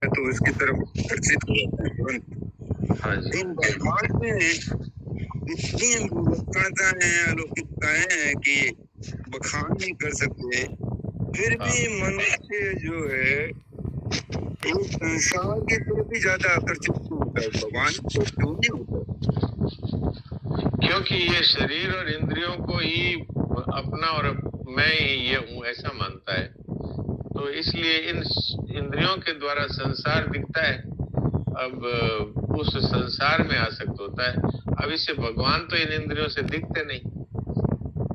तो उसकी तरफ आकर्षित हो जाते हैं तुरंत। हाँ जी। लेकिन भगवान में इतनी विलक्षणताएं अलौकिकताएं हैं कि बखान नहीं कर सकते। फिर भी मनुष्य जो है वो संसार की तरफ ही ज्यादा आकर्षित क्यों होता है, भगवान को क्यों नहीं होता? क्योंकि ये शरीर और इंद्रियों को ही अपना और मैं ही ये हूँ ऐसा मानता है, तो इसलिए इन इंद्रियों के द्वारा संसार दिखता है। अब उस संसार में आसक्त होता है। अब इससे भगवान तो इन इंद्रियों से दिखते नहीं,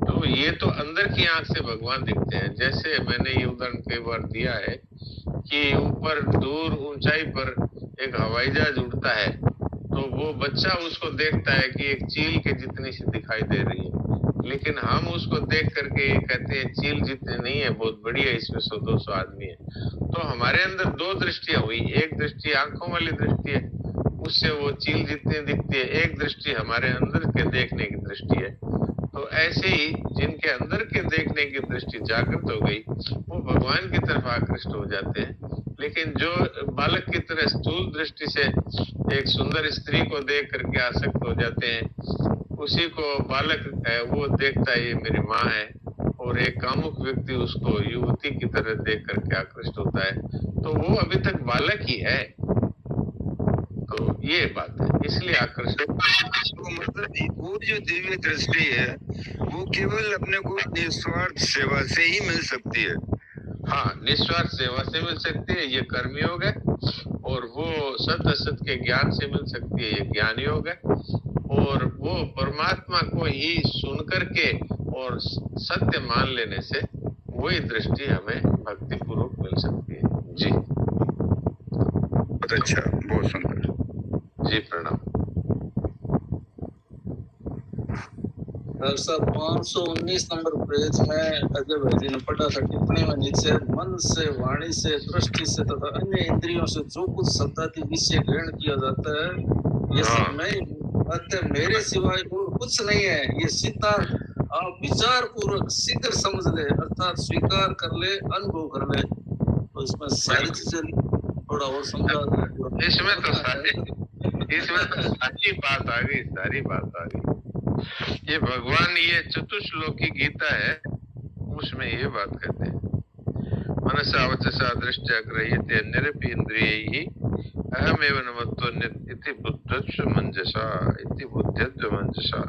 तो ये तो अंदर की आंख से भगवान दिखते हैं। जैसे मैंने ये उदाहरण कई बार दिया है कि ऊपर दूर ऊंचाई पर एक हवाई जहाज उड़ता है, तो वो बच्चा उसको देखता है कि एक चील के जितनी सी दिखाई दे रही है, लेकिन हम उसको देख करके कहते हैं चील जितनी नहीं है, बहुत बड़ी है, इसमें 100-200 आदमी है। तो हमारे अंदर दो दृष्टियां हुई। एक दृष्टि आंखों वाली दृष्टि है, उससे वो चील जितनी दिखती है। एक दृष्टि हमारे अंदर के देखने की दृष्टि है। तो ऐसे ही जिनके अंदर के देखने की दृष्टि जागृत हो गई, वो भगवान की तरफ आकृष्ट हो जाते हैं। लेकिन जो बालक की तरह स्थूल दृष्टि से एक सुंदर स्त्री को देख करके आसक्त हो जाते हैं, उसी को बालक है वो देखता है ये मेरी माँ है, और एक कामुक व्यक्ति उसको युवती की तरह देख करके आकृष्ट होता है, तो वो अभी तक बालक ही है। तो ये बात है, इसलिए आकर्षण। तो मतलब वो जो दिव्य दृष्टि है वो केवल अपने को निस्वार्थ सेवा से ही मिल सकती है। हाँ, निस्वार्थ सेवा से मिल सकती है, ये कर्मयोग है। और वो सत असत के ज्ञान से मिल सकती है, ये ज्ञान योग है। और वो परमात्मा को ही सुन करके और सत्य मान लेने से वही दृष्टि हमें भक्ति पूर्वक मिल सकती है। जी बहुत अच्छा, बहुत सुंदर जी। प्रणाम। डॉक्टर साहब 519 नंबर पेज में अजय भाई जी ने पढ़ा था टिप्पणी में नीचे, मन से, वाणी से, दृष्टि से तथा अन्य इंद्रियों से जो कुछ शब्दादि विषय ग्रहण किया जाता है ये सब मैं अतः मेरे सिवाय और कुछ नहीं है। ये सीता आप विचार पूर्वक शीघ्र समझ ले, अर्थात स्वीकार कर ले, अनुभव कर ले। तो इसमें सारी चीजें थोड़ा और समझा। इसमें तो सारी बात आ गई, सारी बात आ गई। ये भगवान, ये चतुश्लोकी गीता है, उसमें ये बात कहते हैं, मनसा वचसा दृष्टया गृह्यते निरपि इंद्रियैहि अहमेव नमत्तो इति बुद्धस्व मंजसा, इति बुद्ध्यस्व मंजसा।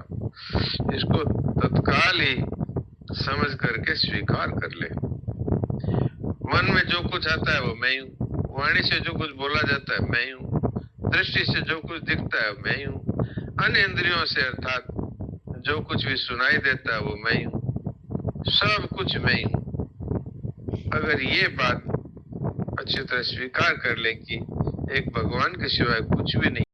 इसको तत्काल ही समझ करके स्वीकार कर ले। मन में जो कुछ आता है वो मैं हूँ, वाणी से जो कुछ बोला जाता है मैं हूँ, दृष्टि से जो कुछ दिखता है मैं हूँ, अन्य इंद्रियों से अर्थात जो कुछ भी सुनाई देता है वो मैं हूँ, सब कुछ मैं हूँ। अगर ये बात अच्छी तरह स्वीकार कर ले कि एक भगवान के सिवाय कुछ भी नहीं